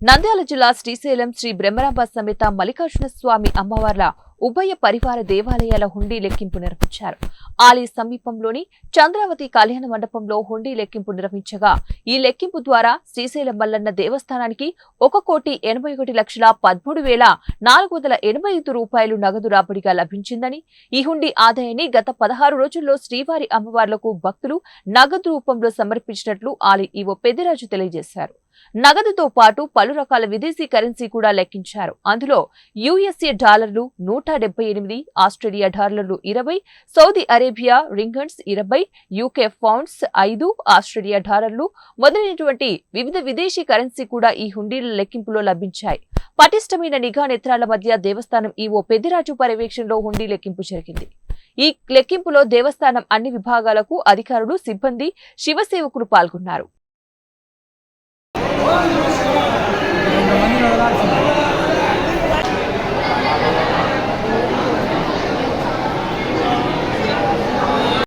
నంద్యాల జిల్లా శ్రీశైలం శ్రీ బ్రహ్మరాంబ సమేత మల్లికార్జున స్వామి అమ్మవార్ల ఉభయ పరివార దేవాలయాల హుండీ లెక్కింపు నిర్వహించారు. ఆలయ సమీపంలోని చంద్రావతి కళ్యాణ మండపంలో హుండీ లెక్కింపు నిర్వహించగా ఈ లెక్కింపు ద్వారా శ్రీశైలం మల్లన్న దేవస్థానానికి 1,81,13,485 రూపాయలు నగదు రాబడిగా లభించిందని, ఈ హుండీ ఆదాయాన్ని గత 16 రోజుల్లో శ్రీవారి అమ్మవార్లకు భక్తులు నగదు రూపంలో సమర్పించినట్లు ఆలయ ఈవో పెద్దిరాజు తెలియజేశారు. నగదుతో పాటు పలు రకాల విదేశీ కరెన్సీ కూడా లెక్కించారు. అందులో యుఎస్ఏ డాలర్లు 178, ఆస్ట్రేలియా డాలర్లు 20, సౌదీ అరేబియా రింగన్స్ 20, యూకే పౌండ్స్ 5, ఆస్ట్రేలియా డాలర్లు మొదలైనటువంటి వివిధ విదేశీ కరెన్సీ కూడా ఈ హుండీల లెక్కింపులో లభించాయి. పటిష్టమైన నిఘా నేత్రాల మధ్య దేవస్థానం ఈవో పెద్దిరాజు పర్యవేక్షణలో హుండీ లెక్కింపు జరిగింది. ఈ లెక్కింపులో దేవస్థానం అన్ని విభాగాలకు అధికారులు, సిబ్బంది, శివసేవకులు పాల్గొన్నారు.